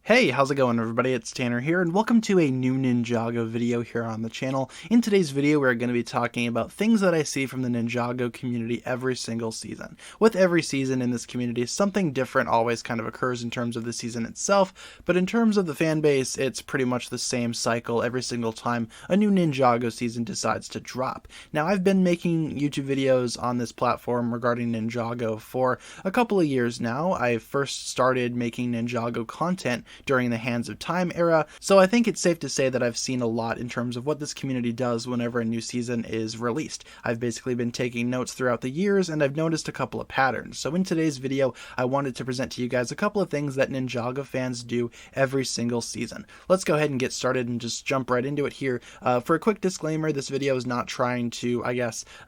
Hey, how's it going everybody? It's Tanner here, and welcome to a new Ninjago video here on the channel. In today's video, we're going to be talking about things that I see from the Ninjago community every single season. With every season in this community, something different always kind of occurs in terms of the season itself, but in terms of the fan base, it's pretty much the same cycle every single time a new Ninjago season decides to drop. Now, I've been making YouTube videos on this platform regarding Ninjago for a couple of years now. I first started making Ninjago content during the Hands of Time era, so I think it's safe to say that I've seen a lot in terms of what this community does whenever a new season is released. I've basically been taking notes throughout the years, and I've noticed a couple of patterns. So in today's video, I wanted to present to you guys a couple of things that Ninjago fans do every single season. Let's go ahead and get started and just jump right into it here. For a quick disclaimer, this video is not trying to,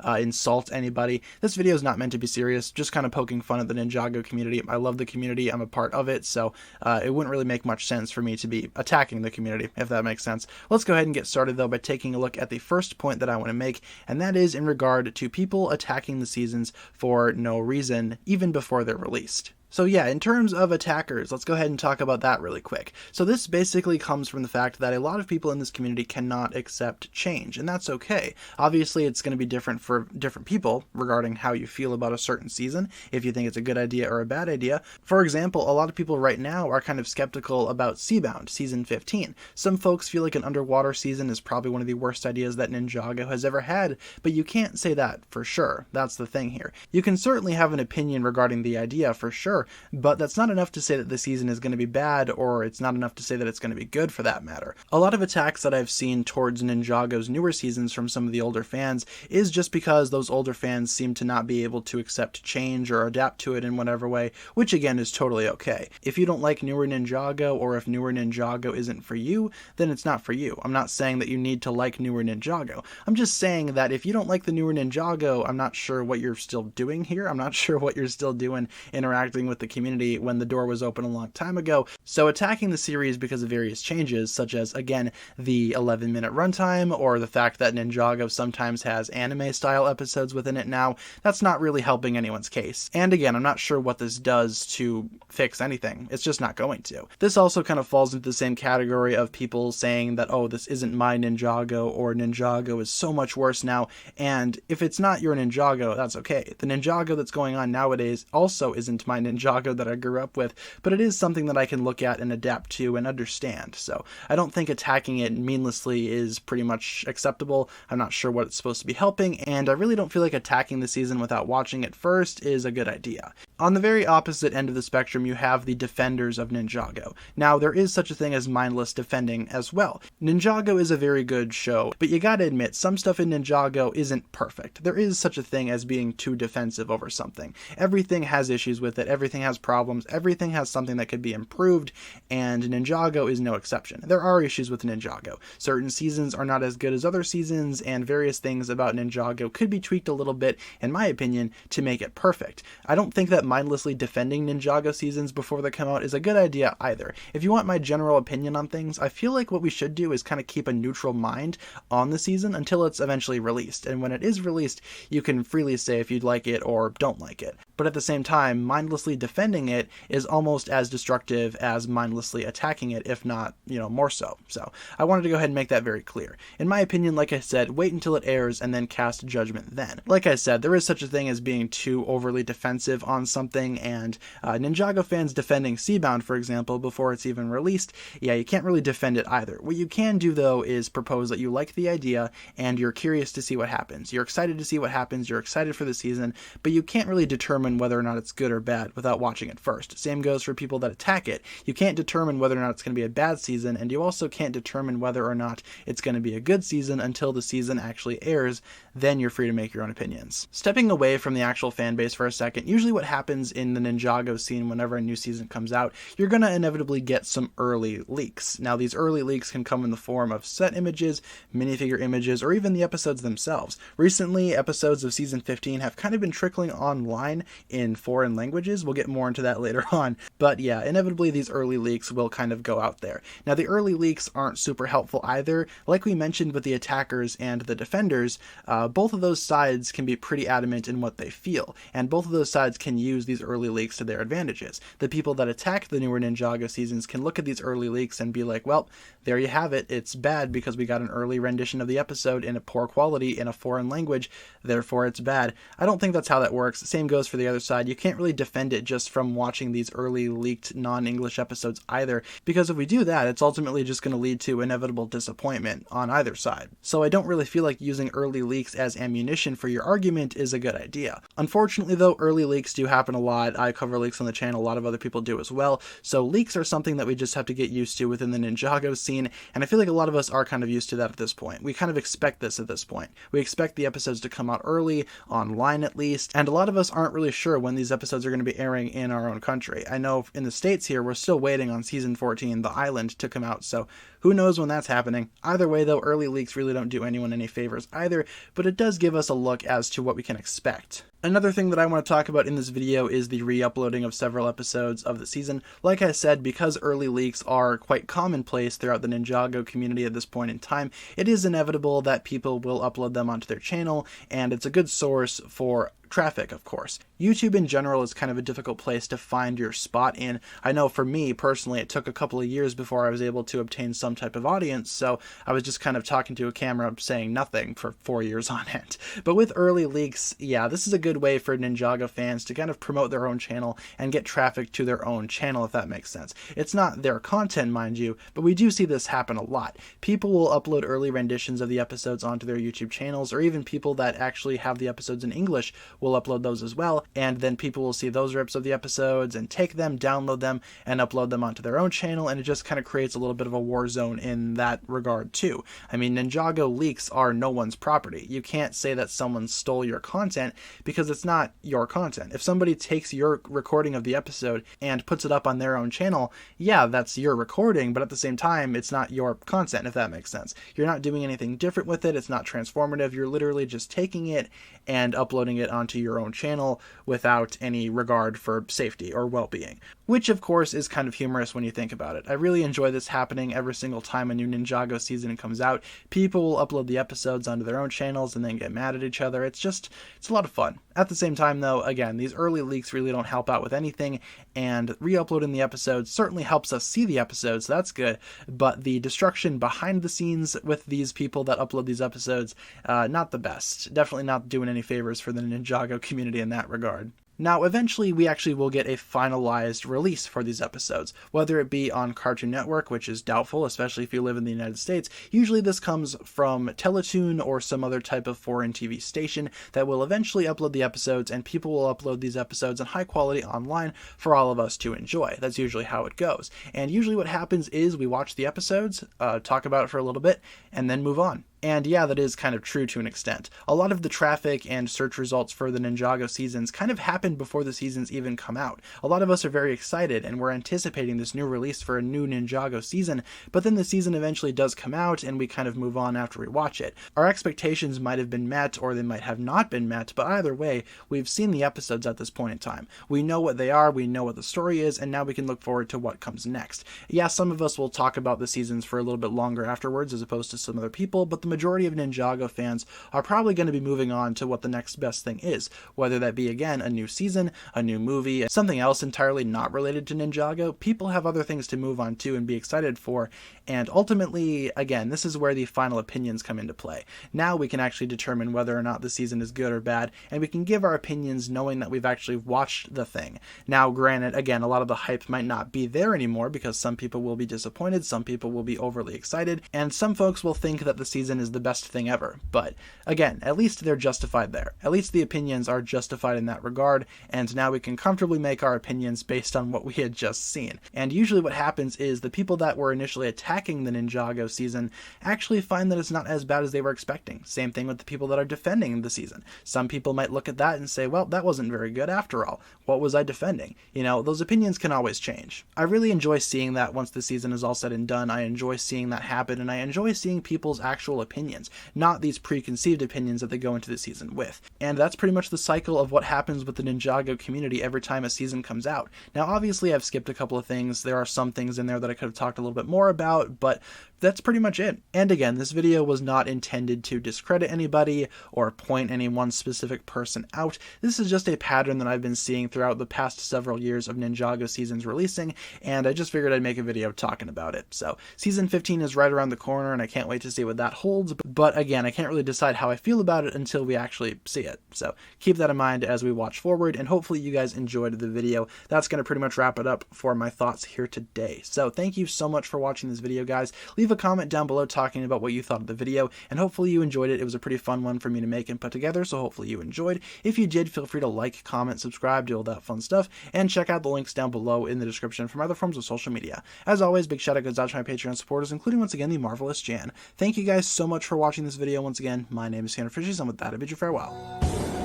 insult anybody. This video is not meant to be serious, just kind of poking fun at the Ninjago community. I love the community, I'm a part of it, so it wouldn't really make much sense for me to be attacking the community, if that makes sense. Let's go ahead and get started though by taking a look at the first point that I want to make, and that is in regard to people attacking the seasons for no reason, even before they're released. So yeah, in terms of attackers, let's go ahead and talk about that really quick. So this basically comes from the fact that a lot of people in this community cannot accept change, and that's okay. Obviously, it's going to be different for different people regarding how you feel about a certain season, if you think it's a good idea or a bad idea. For example, a lot of people right now are kind of skeptical about Seabound, Season 15. Some folks feel like an underwater season is probably one of the worst ideas that Ninjago has ever had, but you can't say that for sure. That's the thing here. You can certainly have an opinion regarding the idea for sure, but that's not enough to say that the season is going to be bad, or it's not enough to say that it's going to be good for that matter. A lot of attacks that I've seen towards Ninjago's newer seasons from some of the older fans is just because those older fans seem to not be able to accept change or adapt to it in whatever way, which again is totally okay. If you don't like newer Ninjago, or if newer Ninjago isn't for you, then it's not for you. I'm not saying that you need to like newer Ninjago. I'm just saying that if you don't like the newer Ninjago, I'm not sure what you're still doing here. I'm not sure what you're still doing interacting with the community when the door was open a long time ago. So attacking the series because of various changes, such as, again, the 11-minute runtime, or the fact that Ninjago sometimes has anime-style episodes within it now, that's not really helping anyone's case. And again, I'm not sure what this does to fix anything. It's just not going to. This also kind of falls into the same category of people saying that, oh, this isn't my Ninjago, or Ninjago is so much worse now, and if it's not your Ninjago, that's okay. The Ninjago that's going on nowadays also isn't my Ninjago that I grew up with, but it is something that I can look at and adapt to and understand. So I don't think attacking it meaninglessly is pretty much acceptable. I'm not sure what it's supposed to be helping, and I really don't feel like attacking the season without watching it first is a good idea. On the very opposite end of the spectrum, you have the defenders of Ninjago. Now, there is such a thing as mindless defending as well. Ninjago is a very good show, but you gotta admit, some stuff in Ninjago isn't perfect. There is such a thing as being too defensive over something. Everything has issues with it, everything has problems, everything has something that could be improved, and Ninjago is no exception. There are issues with Ninjago. Certain seasons are not as good as other seasons, and various things about Ninjago could be tweaked a little bit, in my opinion, to make it perfect. I don't think that mindlessly defending Ninjago seasons before they come out is a good idea either. If you want my general opinion on things, I feel like what we should do is kind of keep a neutral mind on the season until it's eventually released, and when it is released, you can freely say if you'd like it or don't like it. But at the same time, mindlessly defending it is almost as destructive as mindlessly attacking it, if not, more so. So I wanted to go ahead and make that very clear. In my opinion, like I said, wait until it airs and then cast judgment then. Like I said, there is such a thing as being too overly defensive on something, and Ninjago fans defending Seabound, for example, before it's even released, yeah, you can't really defend it either. What you can do, though, is propose that you like the idea and you're curious to see what happens. You're excited to see what happens, you're excited for the season, but you can't really determine whether or not it's good or bad without watching it first. Same goes for people that attack it. You can't determine whether or not it's going to be a bad season, and you also can't determine whether or not it's going to be a good season until the season actually airs. Then you're free to make your own opinions. Stepping away from the actual fan base for a second, usually what happens in the Ninjago scene whenever a new season comes out, you're going to inevitably get some early leaks. Now, these early leaks can come in the form of set images, minifigure images, or even the episodes themselves. Recently, episodes of Season 15 have kind of been trickling online in foreign languages. We'll get more into that later on. But yeah, inevitably these early leaks will kind of go out there. Now the early leaks aren't super helpful either. Like we mentioned with the attackers and the defenders, both of those sides can be pretty adamant in what they feel, and both of those sides can use these early leaks to their advantages. The people that attack the newer Ninjago seasons can look at these early leaks and be like, well, there you have it, it's bad because we got an early rendition of the episode in a poor quality in a foreign language, therefore it's bad. I don't think that's how that works. Same goes for the other side. You can't really defend it just from watching these early leaked non-English episodes either, because if we do that, it's ultimately just going to lead to inevitable disappointment on either side. So I don't really feel like using early leaks as ammunition for your argument is a good idea. Unfortunately though, early leaks do happen a lot. I cover leaks on the channel, a lot of other people do as well, so leaks are something that we just have to get used to within the Ninjago scene, and I feel like a lot of us are kind of used to that at this point. We kind of expect this at this point. We expect the episodes to come out early, online at least, and a lot of us aren't really sure when these episodes are going to be airing in our own country. I know in the States here, we're still waiting on season 14, The Island, to come out, so who knows when that's happening. Either way though, early leaks really don't do anyone any favors either, but it does give us a look as to what we can expect. Another thing that I want to talk about in this video is the re-uploading of several episodes of the season. Like I said, because early leaks are quite commonplace throughout the Ninjago community at this point in time, it is inevitable that people will upload them onto their channel, and it's a good source for traffic, of course. YouTube in general is kind of a difficult place to find your spot in. I know for me personally, it took a couple of years before I was able to obtain some type of audience, so I was just kind of talking to a camera saying nothing for 4 years on end. But with early leaks, yeah, this is a good way for Ninjago fans to kind of promote their own channel and get traffic to their own channel, if that makes sense. It's not their content, mind you, but we do see this happen a lot. People will upload early renditions of the episodes onto their YouTube channels, or even people that actually have the episodes in English will upload those as well, and then people will see those rips of the episodes and take them, download them, and upload them onto their own channel, and it just kind of creates a little bit of a war zone in that regard too. I mean, Ninjago leaks are no one's property. You can't say that someone stole your content because it's not your content. If somebody takes your recording of the episode and puts it up on their own channel, yeah, that's your recording, but at the same time, it's not your content, if that makes sense. You're not doing anything different with it. It's not transformative. You're literally just taking it and uploading it onto your own channel without any regard for safety or well-being, which of course is kind of humorous when you think about it. I really enjoy this happening every single time a new Ninjago season comes out. People will upload the episodes onto their own channels and then get mad at each other. It's a lot of fun. At the same time though, again, these early leaks really don't help out with anything, and re-uploading the episodes certainly helps us see the episodes, so that's good, but the destruction behind the scenes with these people that upload these episodes, not the best. Definitely not doing any favors for the Ninjago community in that regard. Now, eventually, we actually will get a finalized release for these episodes, whether it be on Cartoon Network, which is doubtful, especially if you live in the United States. Usually this comes from Teletoon or some other type of foreign TV station that will eventually upload the episodes, and people will upload these episodes in high quality online for all of us to enjoy. That's usually how it goes. And usually what happens is we watch the episodes, talk about it for a little bit, and then move on. And yeah, that is kind of true to an extent. A lot of the traffic and search results for the Ninjago seasons kind of happened before the seasons even come out. A lot of us are very excited and we're anticipating this new release for a new Ninjago season, but then the season eventually does come out and we kind of move on after we watch it. Our expectations might have been met or they might have not been met, but either way, we've seen the episodes at this point in time. We know what they are, we know what the story is, and now we can look forward to what comes next. Yeah, some of us will talk about the seasons for a little bit longer afterwards as opposed to some other people, but the majority of Ninjago fans are probably going to be moving on to what the next best thing is, whether that be, again, a new season, a new movie, something else entirely not related to Ninjago. People have other things to move on to and be excited for, and ultimately, again, this is where the final opinions come into play. Now we can actually determine whether or not the season is good or bad, and we can give our opinions knowing that we've actually watched the thing. Now, granted, again, a lot of the hype might not be there anymore because some people will be disappointed, some people will be overly excited, and some folks will think that the season is the best thing ever. But again, at least they're justified there. At least the opinions are justified in that regard, and now we can comfortably make our opinions based on what we had just seen. And usually what happens is the people that were initially attacking the Ninjago season actually find that it's not as bad as they were expecting. Same thing with the people that are defending the season. Some people might look at that and say, well, that wasn't very good after all. What was I defending? You know, those opinions can always change. I really enjoy seeing that once the season is all said and done. I enjoy seeing that happen, and I enjoy seeing people's actual opinions, not these preconceived opinions that they go into the season with. And that's pretty much the cycle of what happens with the Ninjago community every time a season comes out. Now, obviously, I've skipped a couple of things. There are some things in there that I could have talked a little bit more about, but that's pretty much it. And again, this video was not intended to discredit anybody or point any one specific person out. This is just a pattern that I've been seeing throughout the past several years of Ninjago seasons releasing, and I just figured I'd make a video talking about it. So, season 15 is right around the corner, and I can't wait to see what that holds, but again, I can't really decide how I feel about it until we actually see it. So, keep that in mind as we watch forward, and hopefully you guys enjoyed the video. That's going to pretty much wrap it up for my thoughts here today. So, thank you so much for watching this video, guys. Leave a comment down below talking about what you thought of the video, and hopefully you enjoyed it. It was a pretty fun one for me to make and put together, so hopefully you enjoyed. If you did, feel free to like, comment, subscribe, do all that fun stuff, and check out the links down below in the description for my other forms of social media. As always, big shout out goes out to my Patreon supporters, including once again the marvelous Jan. Thank you guys so much for watching this video once again. My name is TannerFishies, and with that I bid you farewell.